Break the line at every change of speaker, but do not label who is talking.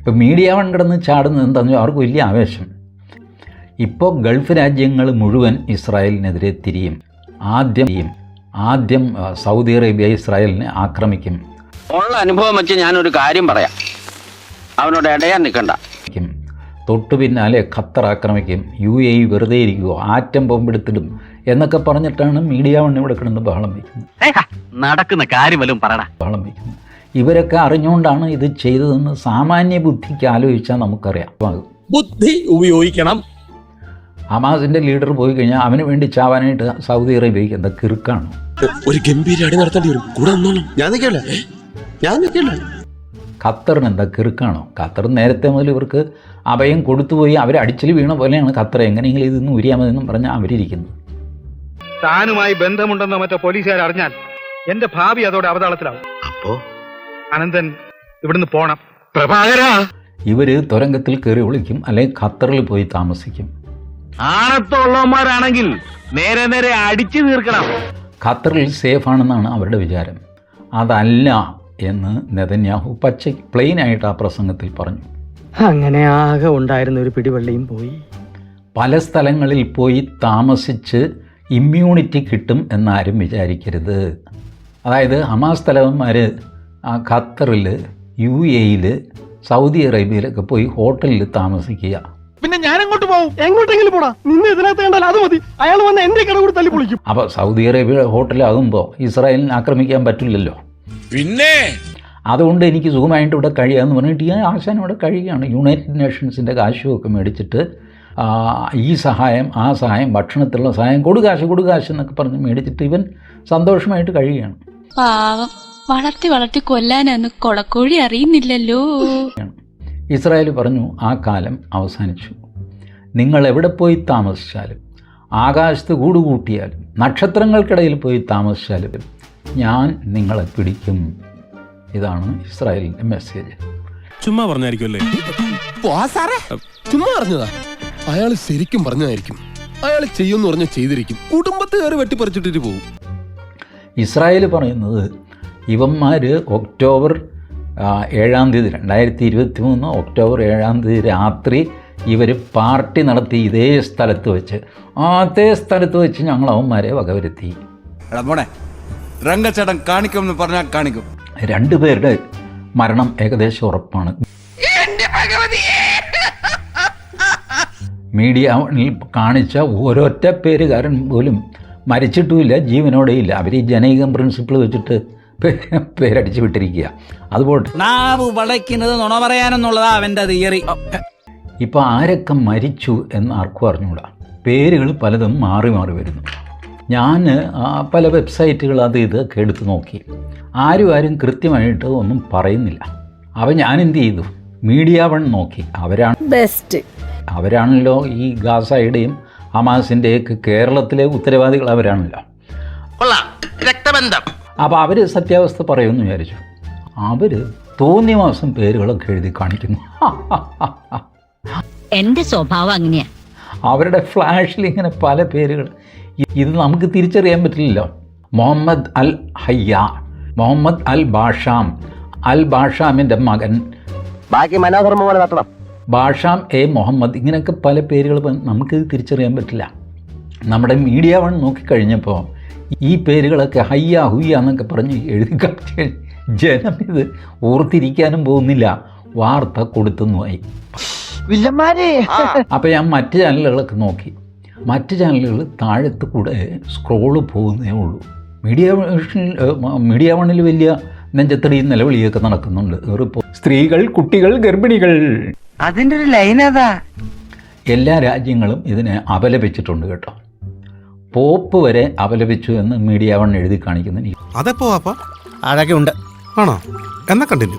ഇപ്പോൾ media one കിടന്ന് ചാടുന്നത് എന്താണെന്ന് അവർക്ക് വലിയ ആവേശം. ഇപ്പോൾ ഗൾഫ് രാജ്യങ്ങൾ മുഴുവൻ ഇസ്രായേലിനെതിരെ തിരിയും. ആദ്യം സൗദി അറേബ്യ ഇസ്രായേലിനെ ആക്രമിക്കും.
ഉള്ള അനുഭവം വെച്ച് ഞാനൊരു കാര്യം പറയാം, അവനോട് ഇടയാൻ നിൽക്കണ്ട.
തൊട്ടു പിന്നാലെ ഖത്തർ ആക്രമിക്കും, UAE വെറുതെ ഇരിക്കുമോ, ആറ്റം ബോംബെടുത്തിടും എന്നൊക്കെ പറഞ്ഞിട്ടാണ് മീഡിയ വൺ ഇവിടെ കിടന്ന് ബഹളം വയ്ക്കുന്നത്.
നടക്കുന്ന കാര്യം വല്ലതും പറയടാ.
ബഹളം വയ്ക്കുന്നത് ഇവരൊക്കെ അറിഞ്ഞുകൊണ്ടാണ് ഇത് ചെയ്തതെന്ന് സാമാന്യ ബുദ്ധിക്ക് ആലോചിച്ചാൽ നമുക്കറിയാം.
ബുദ്ധി ഉപയോഗിക്കണം.
ഹമാസിൻ്റെ ലീഡർ പോയി കഴിഞ്ഞാൽ അവന് വേണ്ടി ചാവാനായിട്ട് സൗദി അറേബ്യയ്ക്ക് എന്താ കിറുക്കാണ്?
ഒരു ഗംഭീര അടി നടത്തേണ്ടി വരും. കൂടെ ഞാൻ നിൽക്കില്ല.
ഖത്തറിന് എന്താ കിറുക്കാണോ? ഖത്തർ നേരത്തെ മുതൽ ഇവർക്ക് അഭയം കൊടുത്തുപോയി അവർ അടിച്ചിൽ വീണ പോലെയാണ് ഖത്തർ എങ്ങനെയെങ്കിലും ഇതിന്ന് ഉരിയാമതെന്നും പറഞ്ഞാൽ അവരിയ്ക്കുന്നത്.
താനുമായി ബന്ധമുണ്ടെന്നോ മറ്റോ പോലീസുകാർ അറിഞ്ഞാൽ എന്റെ ഭാവി അതോടെ അവതാളത്തിലാവും. അപ്പോ അനന്തൻ ഇവിടുന്ന് പോണം. പ്രഭാകരാ,
ഇവര് തുരങ്കത്തിൽ കയറി ഒളിക്കും, അല്ലെങ്കിൽ ഖത്തറിൽ പോയി താമസിക്കും.
ആണത്തുള്ളവന്മാരാണെങ്കിൽ നേരെ അടിച്ചു തീർക്കണം.
ഖത്തറിൽ സേഫാണെന്നാണ് അവരുടെ വിചാരം. അതല്ല എന്ന് നെതന്യാഹു പച്ചയ്ക്ക് പ്ലെയിനായിട്ട് ആ പ്രസംഗത്തിൽ പറഞ്ഞു.
അങ്ങനെ ആകെ ഉണ്ടായിരുന്ന ഒരു പിടിവള്ളിയും പോയി.
പല സ്ഥലങ്ങളിൽ പോയി താമസിച്ച് ഇമ്മ്യൂണിറ്റി കിട്ടും എന്നാരും വിചാരിക്കരുത്. അതായത് ഹമാസ് തലവന്മാർ ഖത്തറിൽ, UAE, സൗദി അറേബ്യയിലൊക്കെ പോയി ഹോട്ടലിൽ താമസിക്കുക.
പിന്നെ ഞാൻ എങ്ങോട്ട് പോകും? എങ്ങോട്ടെങ്കിലും പോടാ, നിന്നെ ഇതിനകത്ത് കണ്ടാൽ അത് മതി. അയാൾ വന്ന് എന്റെ കട കൂടി തല്ലി പൊളിക്കും.
അപ്പോൾ സൗദി അറേബ്യ ഹോട്ടലാകുമ്പോൾ ഇസ്രായേലിനെ ആക്രമിക്കാൻ പറ്റില്ലല്ലോ.
പിന്നെ
അതുകൊണ്ട് എനിക്ക് സുഖമായിട്ട് ഇവിടെ കഴിയാമെന്ന് പറഞ്ഞിട്ട് ഈ ആശാൻ ഇവിടെ കഴിയുകയാണ്. യുണൈറ്റഡ് നേഷൻസിൻ്റെ കാശുമൊക്കെ മേടിച്ചിട്ട് ഈ സഹായം ആ സഹായം, ഭക്ഷണത്തിലുള്ള സഹായം, കൊടുകാശ് എന്നൊക്കെ പറഞ്ഞ് മേടിച്ചിട്ട് ഇവൻ സന്തോഷമായിട്ട് കഴിയുകയാണ്.
പാവം, വളർത്തി കൊല്ലാനെന്ന് കൊളക്കോഴി അറിയുന്നില്ലല്ലോ.
ഇസ്രായേൽ പറഞ്ഞു ആ കാലം അവസാനിച്ചു. നിങ്ങൾ എവിടെ പോയി താമസിച്ചാലും, ആകാശത്ത് കൂടുകൂട്ടിയാലും, നക്ഷത്രങ്ങൾക്കിടയിൽ പോയി താമസിച്ചാലും ഞാൻ നിങ്ങളെ പിടിക്കും. ഇതാണ് ഇസ്രായേലിൻ്റെ മെസ്സേജ്.
ചുമ്മാ പറഞ്ഞായിരിക്കുമല്ലേ? ചുമ്മാ പറഞ്ഞതാ. അയാൾ ശരിക്കും പറഞ്ഞതായിരിക്കും. അയാൾ ചെയ്യുമെന്ന് പറഞ്ഞാൽ ചെയ്തിരിക്കും. കുടുംബത്തെ കയറി വെട്ടിപ്പറിച്ചിട്ടിട്ട് പോകും.
ഇസ്രായേൽ പറയുന്നത് ഇവന്മാർ ഒക്ടോബർ 7 2023 ഒക്ടോബർ 7 രാത്രി ഇവർ പാർട്ടി നടത്തി ഇതേ സ്ഥലത്ത് വെച്ച്, അതേ സ്ഥലത്ത് വെച്ച് ഞങ്ങൾ അവന്മാരെ വകവരുത്തി.
രംഗച്ചേട്ടൻ കാണിക്കുമെന്ന് പറഞ്ഞാൽ കാണിക്കും.
2 പേരുടെ മരണം ഏകദേശം ഉറപ്പാണ്. മീഡിയ കാണിച്ച ഓരോറ്റ പേരുകാരൻ പോലും മരിച്ചിട്ടുമില്ല, ജീവനോടെയില്ല. അവർ ഈ ജനൈകം പ്രിൻസിപ്പിൾ വെച്ചിട്ട് പേരടിച്ചു വിട്ടിരിക്കുക. അതുപോലെ
നാവ് വളയ്ക്കുന്നത് നുണ പറയാനെന്നുള്ളതാ അവൻ്റെ തിയറി.
ഇപ്പോൾ ആരൊക്കെ മരിച്ചു എന്ന് ആർക്കും അറിഞ്ഞുകൂടാ. പേരുകൾ പലതും മാറി വരുന്നു. ഞാൻ പല വെബ്സൈറ്റുകൾ അത് ഇതൊക്കെ എടുത്ത് നോക്കി. ആരും കൃത്യമായിട്ട് ഒന്നും പറയുന്നില്ല. അപ്പം ഞാൻ എന്ത് ചെയ്തു, മീഡിയ വൺ നോക്കി. അവരാണല്ലോ ഈ ഗാസയുടെയും ഹമാസിൻ്റെയൊക്കെ കേരളത്തിലെ ഉത്തരവാദികൾ അവരാണല്ലോ.
രക്തബന്ധം.
അപ്പോൾ അവർ സത്യാവസ്ഥ പറയുമെന്ന് വിചാരിച്ചു. അവർ തോന്നിയ മാസം പേരുകളൊക്കെ എഴുതി കാണിക്കുന്നു.
എന്റെ സ്വഭാവം അങ്ങനെയാ.
അവരുടെ ഫ്ലാഷിൽ ഇങ്ങനെ പല പേരുകൾ. ഇത് നമുക്ക് തിരിച്ചറിയാൻ പറ്റില്ലല്ലോ. മുഹമ്മദ് അൽ ഹയ്യ, മുഹമ്മദ് അൽ ബാഷാം, അൽ ബാഷാമിൻ്റെ മകൻ,
ബാക്കി മനോധർമ്മ പോലെ നടത്തണം,
ബാഷാം എ മുഹമ്മദ്, ഇങ്ങനെയൊക്കെ പല പേരുകൾ നമുക്കിത് തിരിച്ചറിയാൻ പറ്റില്ല. നമ്മുടെ മീഡിയ വൺ നോക്കിക്കഴിഞ്ഞപ്പോൾ ഈ പേരുകളൊക്കെ ഹയ്യ ഹുയ്യ എന്നൊക്കെ പറഞ്ഞ് എഴുതി കാണിച്ച് ജനം ഇത് ഓർത്തിരിക്കാനും പോകുന്നില്ല, വാർത്ത കൊടുത്തുന്നുമായി. അപ്പോൾ ഞാൻ മറ്റ് ചാനലുകളൊക്കെ നോക്കി. മറ്റ് ചാനലുകൾ താഴത്ത് കൂടെ സ്ക്രോള് പോകുന്നേ ഉള്ളൂ. മീഡിയ വണ്ണിൽ വലിയ നെഞ്ചത്തടിയും നിലവിളിയൊക്കെ നടക്കുന്നുണ്ട്. സ്ത്രീകൾ, കുട്ടികൾ, ഗർഭിണികൾ,
അതിൻ്റെ ഒരു ലൈൻ അതാ.
എല്ലാ രാജ്യങ്ങളും ഇതിനെ അപലപിച്ചിട്ടുണ്ട് കേട്ടോ. പോപ്പ് വരെ അപലപിച്ചു എന്ന് മീഡിയ വൺ എഴുതി കാണിക്കുന്നു.
അതെപ്പോ അതൊക്കെ ഉണ്ട് ആണോ? എന്നാ കണ്ടിന്യൂ.